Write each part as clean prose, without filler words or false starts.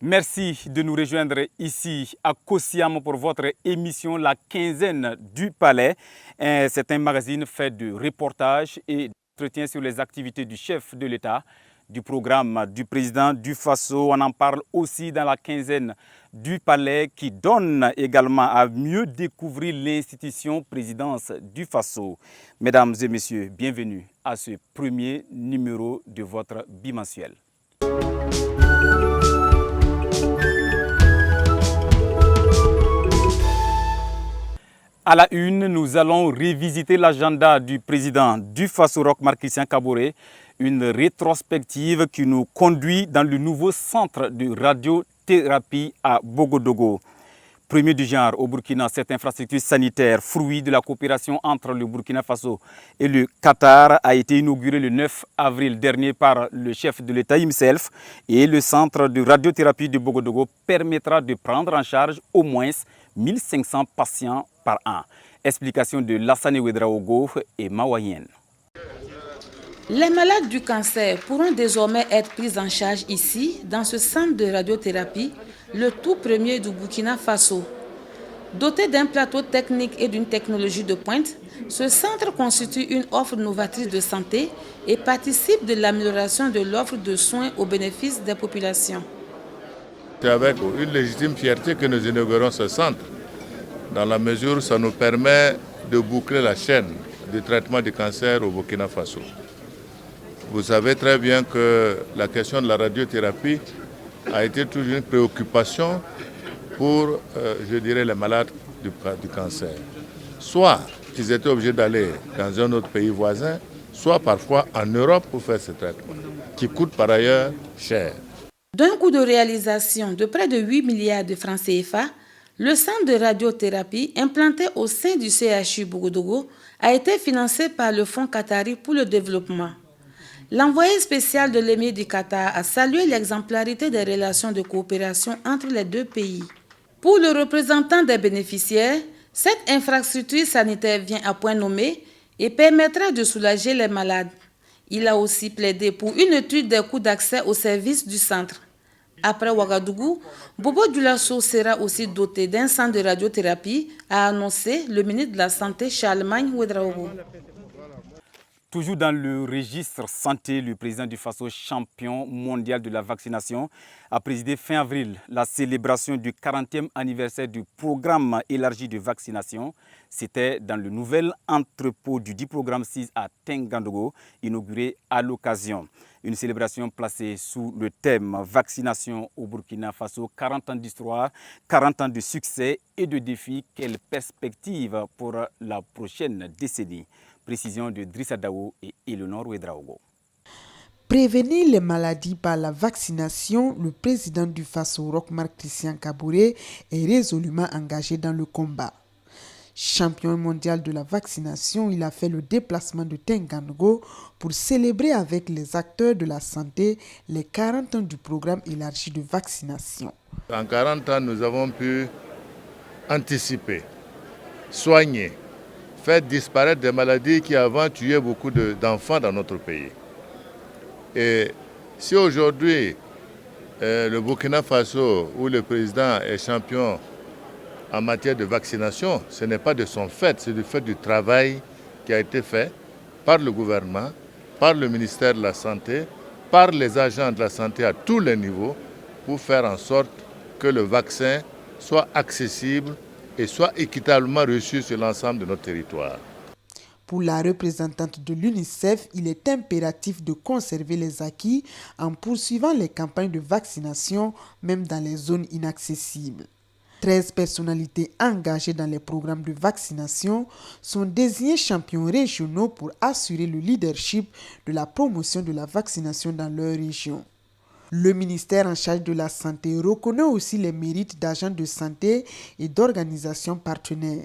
Merci de nous rejoindre ici à Kosiam pour votre émission La Quinzaine du Palais. C'est un magazine fait de reportages et d'entretiens sur les activités du chef de l'État, du programme du président du Faso. On en parle aussi dans La Quinzaine du Palais qui donne également à mieux découvrir l'institution présidence du Faso. Mesdames et messieurs, bienvenue à ce premier numéro de votre bimensuel. À la une, nous allons revisiter l'agenda du président du Faso Roch Marc Christian Kaboré, une rétrospective qui nous conduit dans le nouveau centre de radiothérapie à Bogodogo. Premier du genre au Burkina, cette infrastructure sanitaire, fruit de la coopération entre le Burkina Faso et le Qatar, a été inaugurée le 9 avril dernier par le chef de l'État himself. Et le centre de radiothérapie de Bogodogo permettra de prendre en charge au moins 1500 patients par an. Explication de Lassane Ouedraogo et Mawayen. Les malades du cancer pourront désormais être pris en charge ici, dans ce centre de radiothérapie, le tout premier du Burkina Faso. Doté d'un plateau technique et d'une technologie de pointe, ce centre constitue une offre novatrice de santé et participe de l'amélioration de l'offre de soins au bénéfice des populations. C'est avec une légitime fierté que nous inaugurons ce centre, dans la mesure où ça nous permet de boucler la chaîne de traitement du cancer au Burkina Faso. Vous savez très bien que la question de la radiothérapie a été toujours une préoccupation pour, je dirais, les malades du cancer. Soit ils étaient obligés d'aller dans un autre pays voisin, soit parfois en Europe pour faire ce traitement, qui coûte par ailleurs cher. D'un coût de réalisation de près de 8 milliards de francs CFA, le centre de radiothérapie implanté au sein du CHU Bogodogo a été financé par le Fonds Qatari pour le développement. L'envoyé spécial de l'émir du Qatar a salué l'exemplarité des relations de coopération entre les deux pays. Pour le représentant des bénéficiaires, cette infrastructure sanitaire vient à point nommé et permettra de soulager les malades. Il a aussi plaidé pour une étude des coûts d'accès aux services du centre. Après Ouagadougou, Bobo Dioulasso sera aussi doté d'un centre de radiothérapie, a annoncé le ministre de la Santé Charlemagne Ouedraogo. Toujours dans le registre santé, le président du Faso, champion mondial de la vaccination, a présidé fin avril la célébration du 40e anniversaire du programme élargi de vaccination. C'était dans le nouvel entrepôt du 10 programme 6 à Tengandogo, inauguré à l'occasion. Une célébration placée sous le thème vaccination au Burkina Faso, 40 ans d'histoire, 40 ans de succès et de défis. Quelle perspective pour la prochaine décennie? Précision de Drissa Daou et Eleonore Ouedraogo. Prévenir les maladies par la vaccination, le président du Faso Roch Marc Christian Kaboré est résolument engagé dans le combat. Champion mondial de la vaccination, il a fait le déplacement de Tengandogo pour célébrer avec les acteurs de la santé les 40 ans du programme élargi de vaccination. En 40 ans, nous avons pu anticiper, soigner, faire disparaître des maladies qui avant tuaient beaucoup d'enfants dans notre pays. Et si aujourd'hui, le Burkina Faso, où le président est champion en matière de vaccination, ce n'est pas de son fait, c'est du fait du travail qui a été fait par le gouvernement, par le ministère de la Santé, par les agents de la santé à tous les niveaux, pour faire en sorte que le vaccin soit accessible et soit équitablement reçu sur l'ensemble de notre territoire. Pour la représentante de l'UNICEF, il est impératif de conserver les acquis en poursuivant les campagnes de vaccination, même dans les zones inaccessibles. 13 personnalités engagées dans les programmes de vaccination sont désignées champions régionaux pour assurer le leadership de la promotion de la vaccination dans leur région. Le ministère en charge de la santé reconnaît aussi les mérites d'agents de santé et d'organisations partenaires.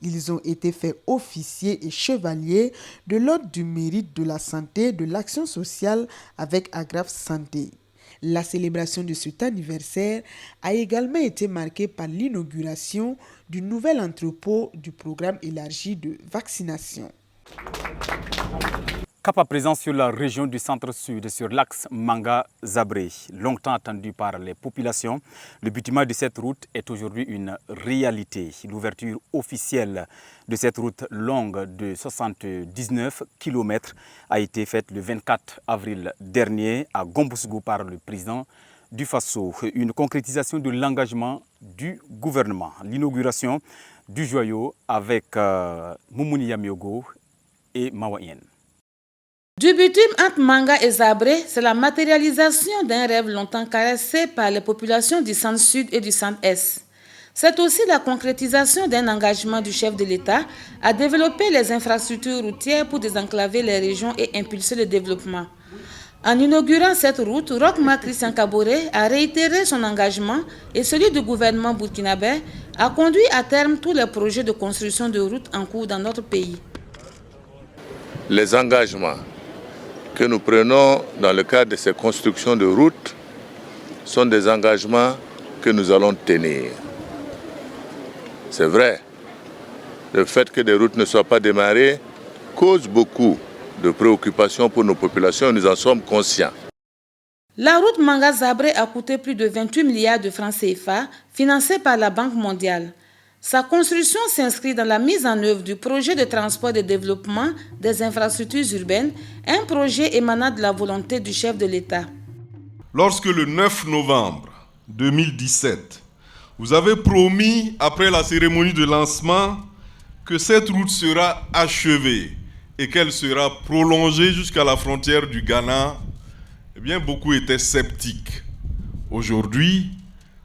Ils ont été faits officiers et chevaliers de l'ordre du mérite de la santé de l'action sociale avec Agraf Santé. La célébration de cet anniversaire a également été marquée par l'inauguration du nouvel entrepôt du programme élargi de vaccination. Cap à présent sur la région du centre-sud, sur l'axe Manga-Zabré. Longtemps attendu par les populations, le bâtiment de cette route est aujourd'hui une réalité. L'ouverture officielle de cette route longue de 79 km a été faite le 24 avril dernier à Gombousgou par le président du Faso. Une concrétisation de l'engagement du gouvernement. L'inauguration du joyau avec Moumouni Yamiogo et Mawayen. Du bitume entre Manga et Zabré, c'est la matérialisation d'un rêve longtemps caressé par les populations du centre-sud et du centre-est. C'est aussi la concrétisation d'un engagement du chef de l'État à développer les infrastructures routières pour désenclaver les régions et impulser le développement. En inaugurant cette route, Roch Marc Christian Kaboré a réitéré son engagement et celui du gouvernement burkinabé a conduit à terme tous les projets de construction de routes en cours dans notre pays. Les engagements que nous prenons dans le cadre de ces constructions de routes sont des engagements que nous allons tenir. C'est vrai, le fait que des routes ne soient pas démarrées cause beaucoup de préoccupations pour nos populations, nous en sommes conscients. La route Manga-Zabré a coûté plus de 28 milliards de francs CFA, financée par la Banque mondiale. Sa construction s'inscrit dans la mise en œuvre du projet de transport et de développement des infrastructures urbaines, un projet émanant de la volonté du chef de l'État. Lorsque le 9 novembre 2017, vous avez promis, après la cérémonie de lancement, que cette route sera achevée et qu'elle sera prolongée jusqu'à la frontière du Ghana, eh bien, beaucoup étaient sceptiques. Aujourd'hui,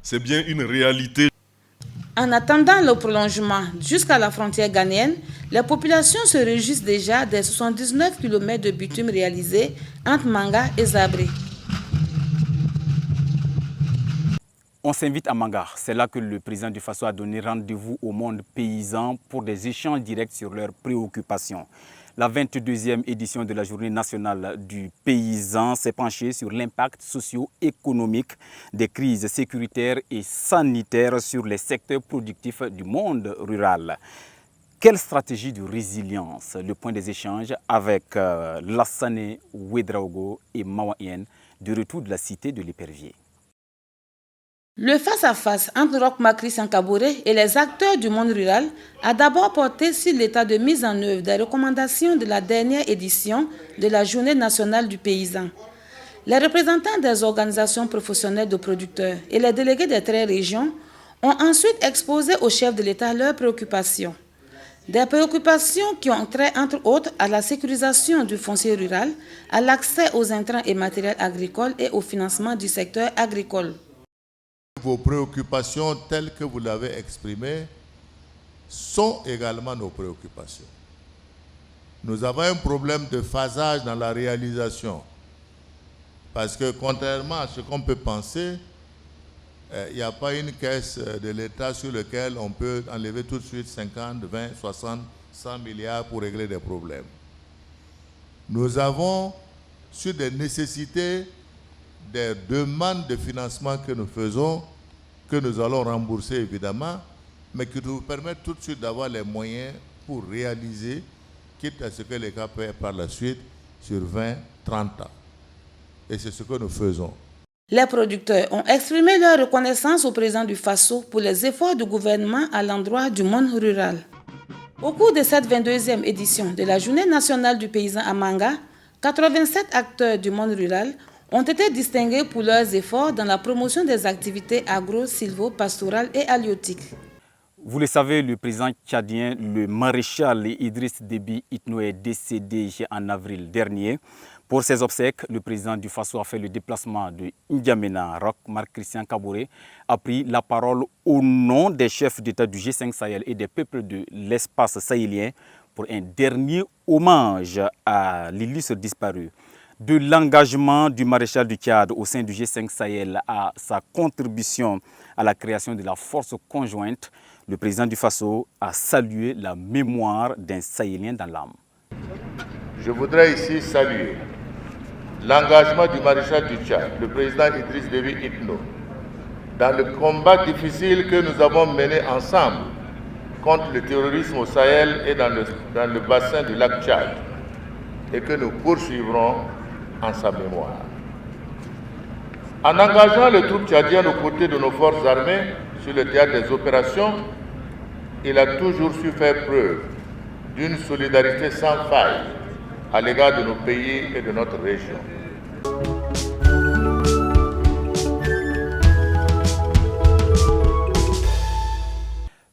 c'est bien une réalité. En attendant le prolongement jusqu'à la frontière ghanéenne, les populations se réjouissent déjà des 79 km de bitume réalisés entre Manga et Zabré. On s'invite à Manga. C'est là que le président du Faso a donné rendez-vous au monde paysan pour des échanges directs sur leurs préoccupations. La 22e édition de la Journée nationale du paysan s'est penchée sur l'impact socio-économique des crises sécuritaires et sanitaires sur les secteurs productifs du monde rural. Quelle stratégie de résilience? Le point des échanges avec Lassane Ouedraogo et Mawayen de retour de la cité de l'Épervier. Le face-à-face entre Roch Marc Christian Kaboré et les acteurs du monde rural a d'abord porté sur l'état de mise en œuvre des recommandations de la dernière édition de la Journée nationale du paysan. Les représentants des organisations professionnelles de producteurs et les délégués des 13 régions ont ensuite exposé au chef de l'État leurs préoccupations. Des préoccupations qui ont trait, entre autres, à la sécurisation du foncier rural, à l'accès aux intrants et matériels agricoles et au financement du secteur agricole. Vos préoccupations telles que vous l'avez exprimées sont également nos préoccupations. Nous avons un problème de phasage dans la réalisation. Parce que contrairement à ce qu'on peut penser, il n'y a pas une caisse de l'État sur laquelle on peut enlever tout de suite 50, 20, 60, 100 milliards pour régler des problèmes. Nous avons, sur des nécessités, des demandes de financement que nous faisons, que nous allons rembourser évidemment, mais qui nous permettent tout de suite d'avoir les moyens pour réaliser, quitte à ce que l'État paie par la suite sur 20, 30 ans. Et c'est ce que nous faisons. Les producteurs ont exprimé leur reconnaissance au président du Faso pour les efforts du gouvernement à l'endroit du monde rural. Au cours de cette 22e édition de la Journée nationale du paysan à Manga, 87 acteurs du monde rural ont été distingués pour leurs efforts dans la promotion des activités agro-silvo-pastorales et halieutiques. Vous le savez, le président tchadien, le maréchal Idriss Déby Itno, est décédé en avril dernier. Pour ses obsèques, le président du Faso a fait le déplacement de N'Djamena. Roch Marc Christian Kaboré a pris la parole au nom des chefs d'État du G5 Sahel et des peuples de l'espace sahélien pour un dernier hommage à l'illustre disparu. De l'engagement du maréchal du Tchad au sein du G5 Sahel à sa contribution à la création de la force conjointe, le président du Faso a salué la mémoire d'un Sahélien dans l'âme. Je voudrais ici saluer l'engagement du maréchal du Tchad, le président Idriss Déby Itno, dans le combat difficile que nous avons mené ensemble contre le terrorisme au Sahel et dans le bassin du lac Tchad. et que nous poursuivrons en sa mémoire. En engageant les troupes tchadiennes aux côtés de nos forces armées sur le théâtre des opérations, il a toujours su faire preuve d'une solidarité sans faille à l'égard de nos pays et de notre région.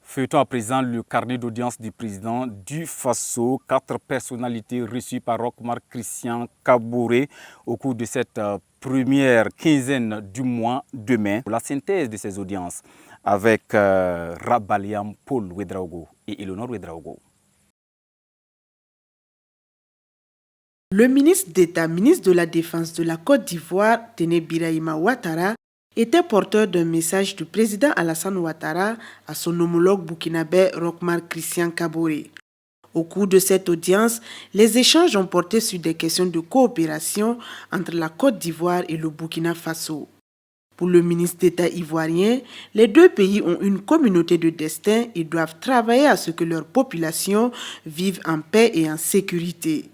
Feuilleton à présent le carnet d'audience du président du Faso. 4 personnalités reçues par Roch-Marc Christian Kaboré au cours de cette première quinzaine du mois de mai. La synthèse de ces audiences avec Rabaliam Paul Ouedraogo et Eleonore Ouedraogo. Le ministre d'État, ministre de la Défense de la Côte d'Ivoire, Téné Birahima Ouattara, était porteur d'un message du président Alassane Ouattara à son homologue burkinabé Roch-Marc Christian Kaboré. Au cours de cette audience, les échanges ont porté sur des questions de coopération entre la Côte d'Ivoire et le Burkina Faso. Pour le ministre d'État ivoirien, les deux pays ont une communauté de destin et doivent travailler à ce que leur population vive en paix et en sécurité.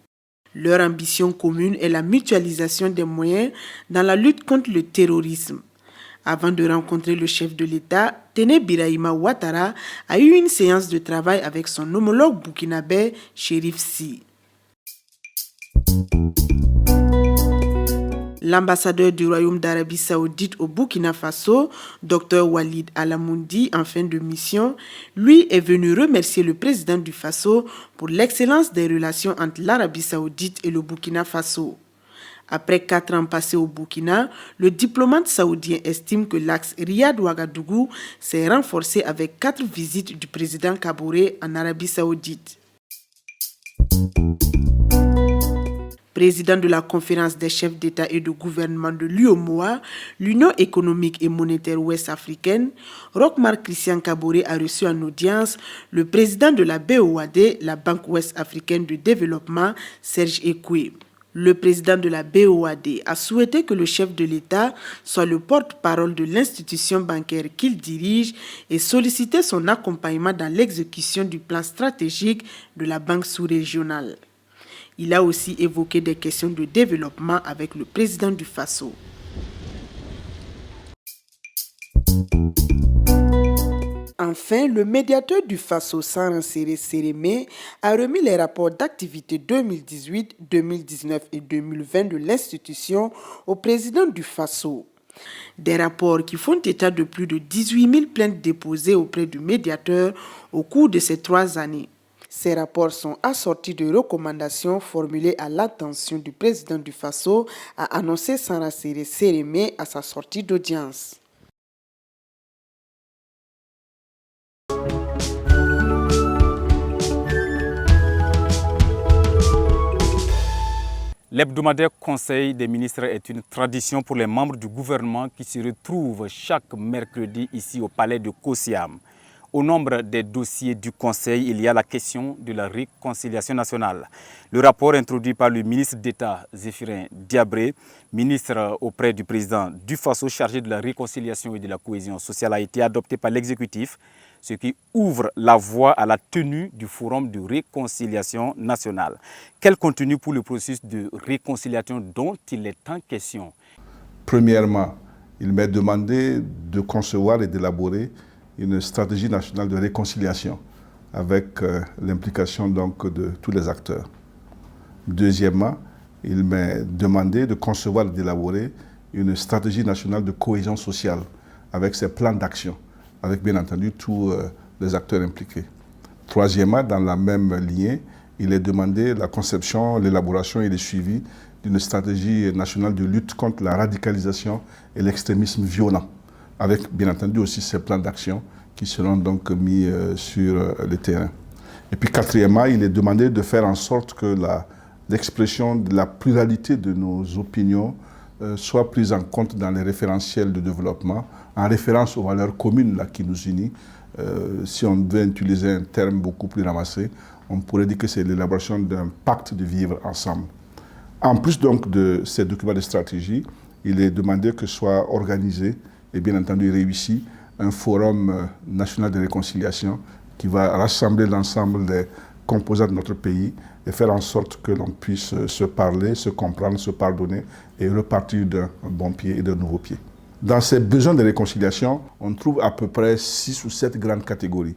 Leur ambition commune est la mutualisation des moyens dans la lutte contre le terrorisme. Avant de rencontrer le chef de l'État, Téné Birahima Ouattara a eu une séance de travail avec son homologue burkinabé, Chérif Sy. L'ambassadeur du Royaume d'Arabie Saoudite au Burkina Faso, Dr Walid Alamoudi, en fin de mission, lui est venu remercier le président du Faso pour l'excellence des relations entre l'Arabie Saoudite et le Burkina Faso. Après 4 ans passés au Burkina, le diplomate saoudien estime que l'axe Riyad-Ouagadougou s'est renforcé avec 4 visites du président Kaboré en Arabie Saoudite. Président de la conférence des chefs d'État et de gouvernement de l'UOMOA, l'Union économique et monétaire ouest-africaine, Roch-Marc Christian Kaboré a reçu en audience le président de la BOAD, la Banque ouest-africaine de développement, Serge Ekoué. Le président de la BOAD a souhaité que le chef de l'État soit le porte-parole de l'institution bancaire qu'il dirige et sollicité son accompagnement dans l'exécution du plan stratégique de la banque sous-régionale. Il a aussi évoqué des questions de développement avec le président du Faso. Enfin, le médiateur du Faso, Sanransere Sereme, a remis les rapports d'activité 2018, 2019 et 2020 de l'institution au président du Faso. Des rapports qui font état de plus de 18 000 plaintes déposées auprès du médiateur au cours de ces 3 années. Ces rapports sont assortis de recommandations formulées à l'attention du président du Faso, a annoncé Sanransere Sereme à sa sortie d'audience. L'hebdomadaire Conseil des ministres est une tradition pour les membres du gouvernement qui se retrouvent chaque mercredi ici au palais de Kosiam. Au nombre des dossiers du Conseil, il y a la question de la réconciliation nationale. Le rapport introduit par le ministre d'État Zéphirin Diabré, ministre auprès du président du Faso chargé de la réconciliation et de la cohésion sociale, a été adopté par l'exécutif, ce qui ouvre la voie à la tenue du forum de réconciliation nationale. Quel contenu pour le processus de réconciliation dont il est en question? Premièrement, il m'est demandé de concevoir et d'élaborer une stratégie nationale de réconciliation avec l'implication donc de tous les acteurs. Deuxièmement, il m'est demandé de concevoir et d'élaborer une stratégie nationale de cohésion sociale avec ses plans d'action, avec bien entendu tous les acteurs impliqués. Troisièmement, dans la même lignée, il est demandé la conception, l'élaboration et le suivi d'une stratégie nationale de lutte contre la radicalisation et l'extrémisme violent, avec bien entendu aussi ces plans d'action qui seront donc mis sur le terrain. Et puis quatrièmement, il est demandé de faire en sorte que l'expression de la pluralité de nos opinions soit prise en compte dans les référentiels de développement, en référence aux valeurs communes là, qui nous unissent. Si on devait utiliser un terme beaucoup plus ramassé, on pourrait dire que c'est l'élaboration d'un pacte de vivre ensemble. En plus donc de ces documents de stratégie, il est demandé que soit organisé et bien entendu réussi un forum national de réconciliation qui va rassembler l'ensemble des composantes de notre pays et faire en sorte que l'on puisse se parler, se comprendre, se pardonner et repartir d'un bon pied et d'un nouveau pied. Dans ces besoins de réconciliation, on trouve à peu près 6 ou 7 grandes catégories.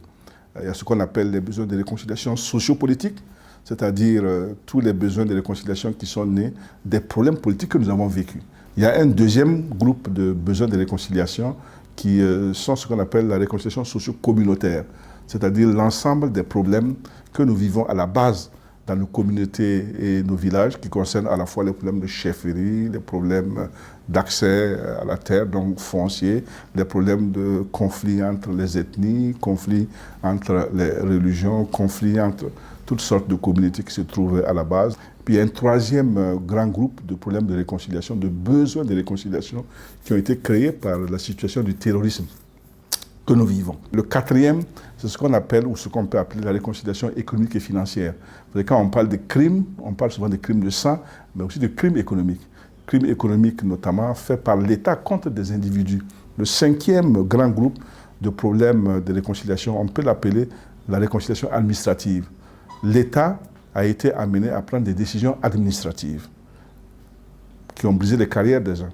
Il y a ce qu'on appelle les besoins de réconciliation sociopolitique, c'est-à-dire tous les besoins de réconciliation qui sont nés des problèmes politiques que nous avons vécus. Il y a un deuxième groupe de besoins de réconciliation qui sont ce qu'on appelle la réconciliation socio-communautaire, c'est-à-dire l'ensemble des problèmes que nous vivons à la base dans nos communautés et nos villages, qui concernent à la fois les problèmes de chefferie, les problèmes d'accès à la terre, donc foncier, les problèmes de conflits entre les ethnies, conflits entre les religions, conflits entre toutes sortes de communautés qui se trouvent à la base. Puis il y a un troisième grand groupe de problèmes de réconciliation, de besoins de réconciliation qui ont été créés par la situation du terrorisme que nous vivons. Le quatrième, c'est ce qu'on appelle ou ce qu'on peut appeler la réconciliation économique et financière. Quand on parle de crimes, on parle souvent de crimes de sang, mais aussi de crimes économiques. Crimes économiques notamment faits par l'État contre des individus. Le cinquième grand groupe de problèmes de réconciliation, on peut l'appeler la réconciliation administrative. L'État a été amené à prendre des décisions administratives qui ont brisé les carrières des uns,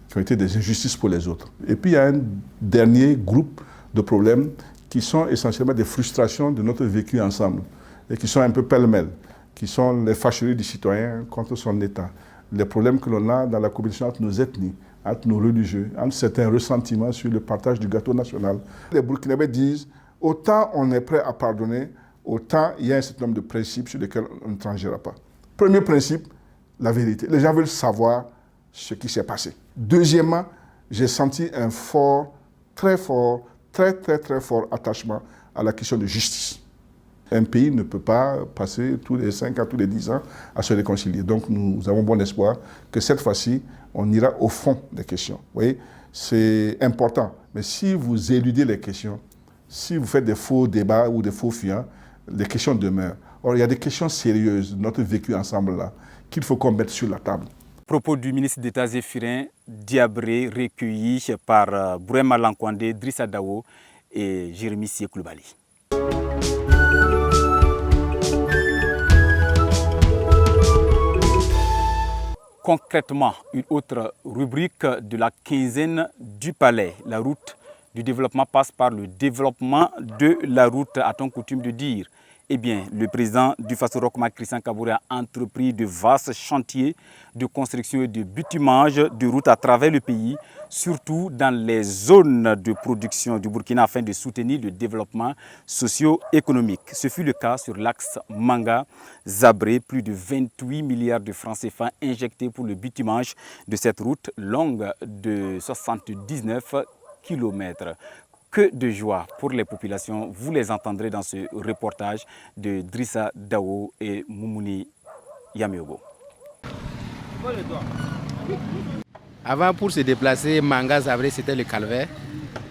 qui ont été des injustices pour les autres. Et puis il y a un dernier groupe de problèmes qui sont essentiellement des frustrations de notre vécu ensemble et qui sont un peu pêle-mêle, qui sont les fâcheries du citoyen contre son État, les problèmes que l'on a dans la communication entre nos ethnies, entre nos religieux, entre certains ressentiments sur le partage du gâteau national. Les Burkinabés disent, autant on est prêt à pardonner, autant il y a un certain nombre de principes sur lesquels on ne tranchera pas. Premier principe, la vérité. Les gens veulent savoir ce qui s'est passé. Deuxièmement, j'ai senti un fort, très fort attachement à la question de justice. Un pays ne peut pas passer tous les 5 ans, tous les 10 ans à se réconcilier. Donc nous avons bon espoir que cette fois-ci, on ira au fond des questions. Vous voyez, c'est important. Mais si vous éludez les questions, si vous faites des faux débats ou des faux fuyants, les questions demeurent. Or, il y a des questions sérieuses, notre vécu ensemble là, qu'il faut qu'on mette sur la table. Propos du ministre d'État Zéphirin Diabré, recueilli par Bourema Lankwande, Drissa Dawo et Jérémy Siekloubali. Concrètement, une autre rubrique de la quinzaine du Palais, la route du développement passe par le développement de la route, a-t-on coutume de dire. Eh bien, le président du Faso Roch Marc Christian Kaboré a entrepris de vastes chantiers de construction et de bitumage de routes à travers le pays, surtout dans les zones de production du Burkina afin de soutenir le développement socio-économique. Ce fut le cas sur l'axe Manga-Zabré, plus de 28 milliards de francs CFA injectés pour le bitumage de cette route longue de 79 km. Que de joie pour les populations, vous les entendrez dans ce reportage de Drissa Dawo et Moumouni Yamiogo. Avant, pour se déplacer, Manga-Zabré, c'était le calvaire.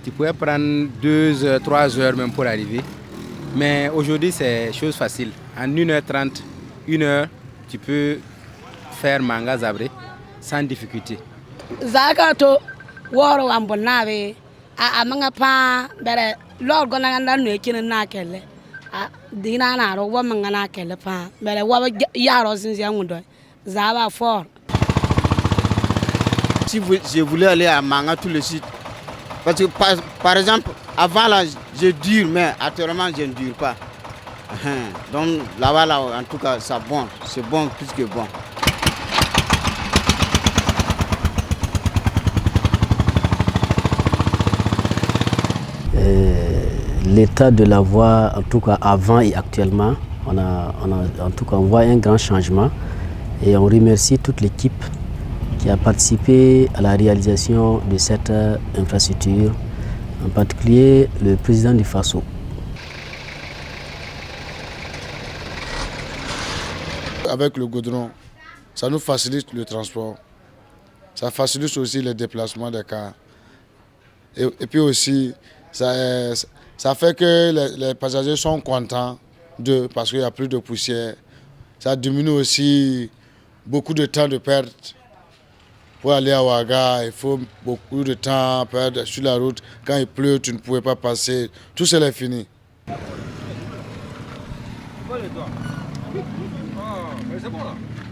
Tu pouvais prendre 2 heures, 3 heures même pour arriver. Mais aujourd'hui, c'est chose facile. En 1h30, 1 heure, tu peux faire Manga-Zabré sans difficulté. Zakato, woro ambonave. A manga pa bere lord gona nganda no ekine na kele a dina na ro wa manga na kele pa bere wa ya ro sinzi anwudo za ba fort. Si je voulais aller à Manga tout le site, parce que par exemple avant là je dure mais actuellement je ne dure pas. Donc là-bas là en tout cas c'est bon plus que bon. L'état de la voie, en tout cas avant et actuellement, on voit un grand changement et on remercie toute l'équipe qui a participé à la réalisation de cette infrastructure, en particulier le président du Faso. Avec le goudron, ça nous facilite le transport, ça facilite aussi le déplacement des cars et puis aussi ça fait que les passagers sont contents d'eux parce qu'il n'y a plus de poussière. Ça diminue aussi beaucoup de temps de perte. Pour aller à Ouaga, il faut beaucoup de temps à perdre sur la route. Quand il pleut, tu ne pouvais pas passer. Tout cela est fini.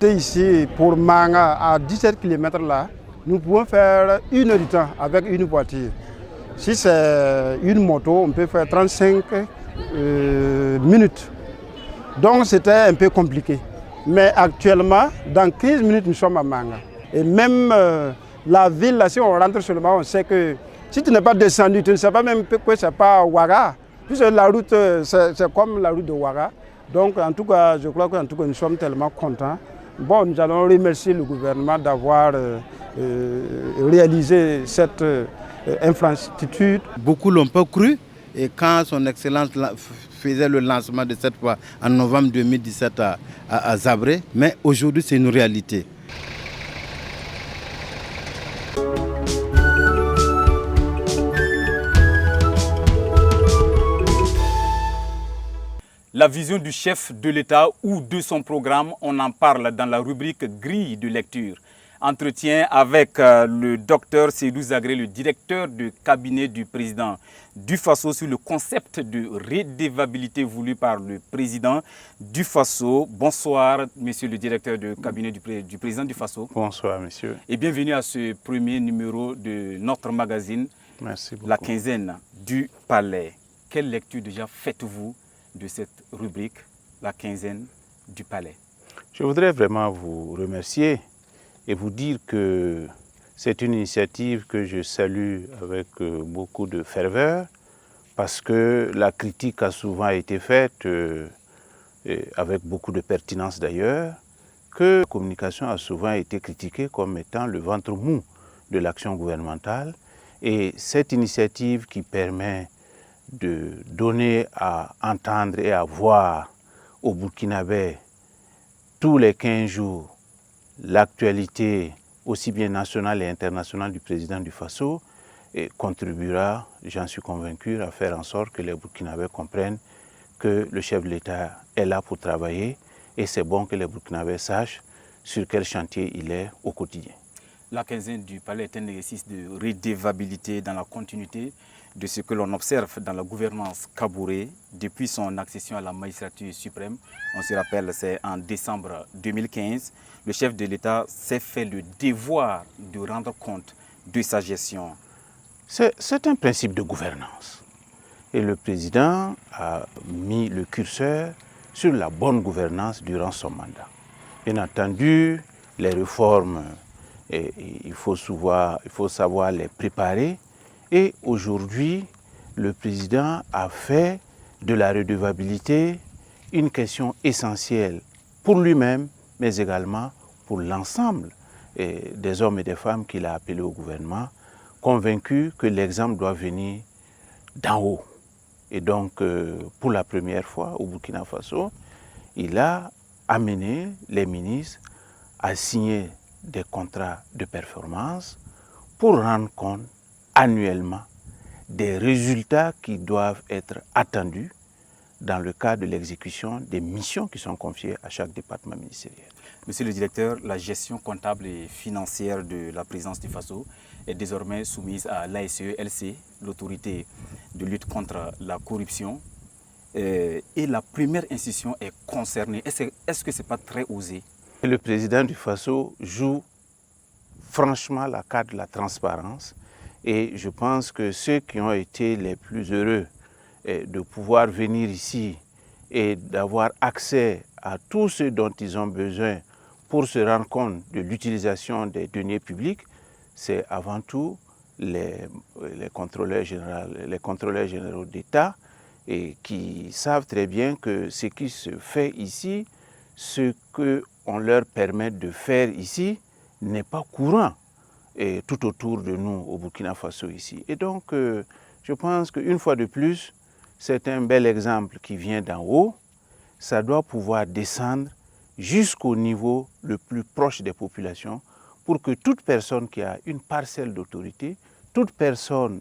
Ici, pour Manga, à 17 km là, nous pouvons faire 1 heure de temps avec une voiture. Si c'est une moto, on peut faire 35 minutes. Donc c'était un peu compliqué. Mais actuellement, dans 15 minutes, nous sommes à Manga. Et même la ville, là, si on rentre seulement, on sait que si tu n'es pas descendu, tu ne sais pas même que c'est pas Ouaga. Puisque la route, c'est comme la route de Ouaga. Donc en tout cas, je crois que nous sommes tellement contents. Bon, nous allons remercier le gouvernement d'avoir réalisé cette infrastructure. Beaucoup l'ont pas cru et quand son Excellence faisait le lancement de cette voie en novembre 2017 à Zabré, mais aujourd'hui c'est une réalité. La vision du chef de l'État ou de son programme, on en parle dans la rubrique grille de lecture. Entretien avec le docteur Seydou Zagré, le directeur de cabinet du président du Faso sur le concept de redevabilité voulu par le président du Faso. Bonsoir, monsieur le directeur de cabinet du président du Faso. Bonsoir, monsieur. Et bienvenue à ce premier numéro de notre magazine, merci beaucoup. La quinzaine du Palais. Quelle lecture déjà faites-vous de cette rubrique, La quinzaine du Palais? Je voudrais vraiment vous remercier et vous dire que c'est une initiative que je salue avec beaucoup de ferveur parce que la critique a souvent été faite, avec beaucoup de pertinence d'ailleurs, que la communication a souvent été critiquée comme étant le ventre mou de l'action gouvernementale. Et cette initiative qui permet de donner à entendre et à voir aux Burkinabés tous les 15 jours l'actualité aussi bien nationale et internationale du président du Faso et contribuera, j'en suis convaincu, à faire en sorte que les Burkinabés comprennent que le chef de l'État est là pour travailler et c'est bon que les Burkinabés sachent sur quel chantier il est au quotidien. La quinzaine du Palais est un exercice de redevabilité dans la continuité de ce que l'on observe dans la gouvernance Kaboré depuis son accession à la magistrature suprême. On se rappelle, c'est en décembre 2015. Le chef de l'État s'est fait le devoir de rendre compte de sa gestion. C'est un principe de gouvernance. Et le président a mis le curseur sur la bonne gouvernance durant son mandat. Bien entendu, les réformes, il faut savoir les préparer. Et aujourd'hui, le président a fait de la redevabilité une question essentielle pour lui-même, mais également pour l'ensemble des hommes et des femmes qu'il a appelés au gouvernement, convaincus que l'exemple doit venir d'en haut. Et donc, pour la première fois au Burkina Faso, il a amené les ministres à signer des contrats de performance pour rendre compte annuellement des résultats qui doivent être attendus dans le cadre de l'exécution des missions qui sont confiées à chaque département ministériel. Monsieur le directeur, la gestion comptable et financière de la présidence du Faso est désormais soumise à l'ASE-LC, l'autorité de lutte contre la corruption. Et la première institution est concernée. Est-ce que ce n'est pas très osé? Le président du Faso joue franchement la carte de la transparence. Et je pense que ceux qui ont été les plus heureux de pouvoir venir ici et d'avoir accès à tout ce dont ils ont besoin pour se rendre compte de l'utilisation des deniers publics, c'est avant tout les contrôleurs généraux d'État et qui savent très bien que ce qui se fait ici, ce qu'on leur permet de faire ici, n'est pas courant et tout autour de nous au Burkina Faso ici. Et donc, je pense qu'une fois de plus, c'est un bel exemple qui vient d'en haut. Ça doit pouvoir descendre jusqu'au niveau le plus proche des populations pour que toute personne qui a une parcelle d'autorité, toute personne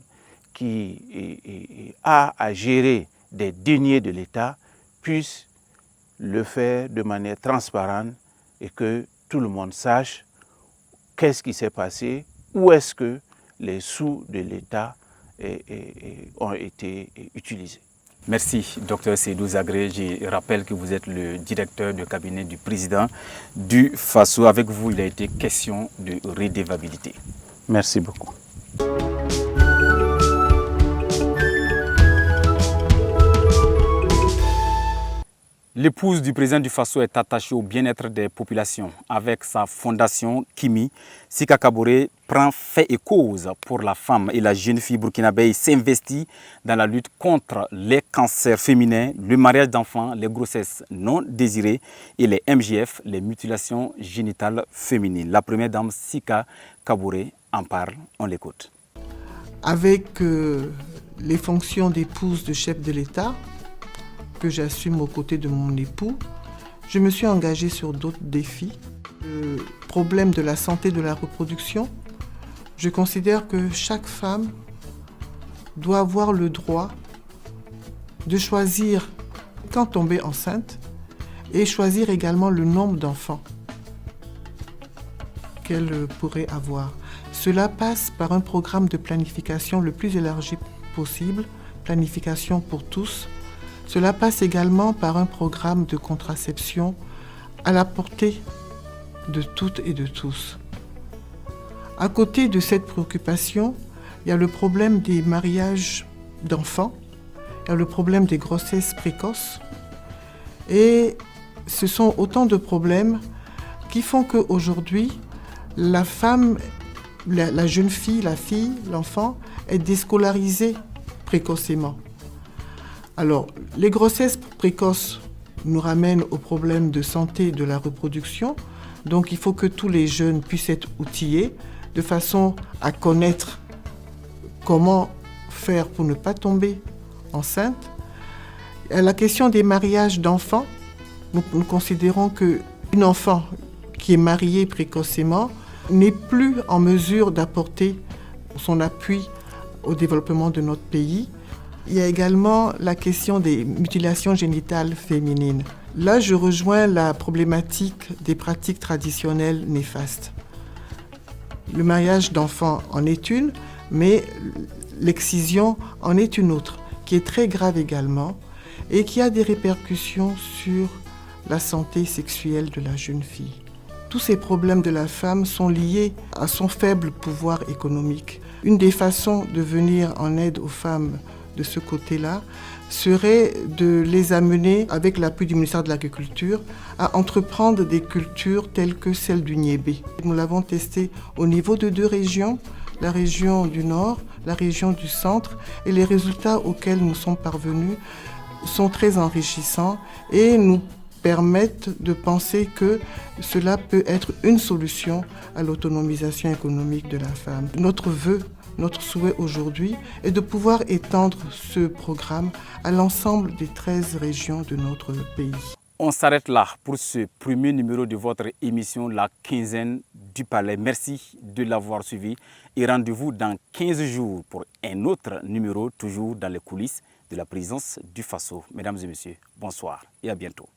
qui a à gérer des deniers de l'État puisse le faire de manière transparente et que tout le monde sache qu'est-ce qui s'est passé, où est-ce que les sous de l'État ont été utilisés. Merci, Dr Seydou Zagré. Je rappelle que vous êtes le directeur de cabinet du président du FASO. Avec vous, il a été question de redevabilité. Merci beaucoup. L'épouse du président du FASO est attachée au bien-être des populations. Avec sa fondation Kimi, Sika Kaboré prend fait et cause pour la femme et la jeune fille burkinabé s'investit dans la lutte contre les cancers féminins, le mariage d'enfants, les grossesses non désirées et les MGF, les mutilations génitales féminines. La première dame Sika Kaboré en parle, on l'écoute. Avec les fonctions d'épouse de chef de l'État, que j'assume aux côtés de mon époux, je me suis engagée sur d'autres défis. Le problème de la santé de la reproduction, je considère que chaque femme doit avoir le droit de choisir quand tomber enceinte et choisir également le nombre d'enfants qu'elle pourrait avoir. Cela passe par un programme de planification le plus élargi possible, planification pour tous. Cela passe également par un programme de contraception à la portée de toutes et de tous. À côté de cette préoccupation, il y a le problème des mariages d'enfants, il y a le problème des grossesses précoces. Et ce sont autant de problèmes qui font qu'aujourd'hui, la femme, la jeune fille, la fille, l'enfant est déscolarisée précocement. Alors, les grossesses précoces nous ramènent au problème de santé de la reproduction. Donc, il faut que tous les jeunes puissent être outillés de façon à connaître comment faire pour ne pas tomber enceinte. À la question des mariages d'enfants, nous considérons qu'une enfant qui est mariée précocement n'est plus en mesure d'apporter son appui au développement de notre pays. Il y a également la question des mutilations génitales féminines. Là, je rejoins la problématique des pratiques traditionnelles néfastes. Le mariage d'enfants en est une, mais l'excision en est une autre, qui est très grave également et qui a des répercussions sur la santé sexuelle de la jeune fille. Tous ces problèmes de la femme sont liés à son faible pouvoir économique. Une des façons de venir en aide aux femmes de ce côté-là serait de les amener, avec l'appui du ministère de l'Agriculture, à entreprendre des cultures telles que celle du niébé. Nous l'avons testé au niveau de 2 régions, la région du Nord, la région du Centre, et les résultats auxquels nous sommes parvenus sont très enrichissants et nous permettent de penser que cela peut être une solution à l'autonomisation économique de la femme. Notre souhait aujourd'hui est de pouvoir étendre ce programme à l'ensemble des 13 régions de notre pays. On s'arrête là pour ce premier numéro de votre émission La Quinzaine du Palais. Merci de l'avoir suivi et rendez-vous dans 15 jours pour un autre numéro, toujours dans les coulisses de la présidence du FASO. Mesdames et messieurs, bonsoir et à bientôt.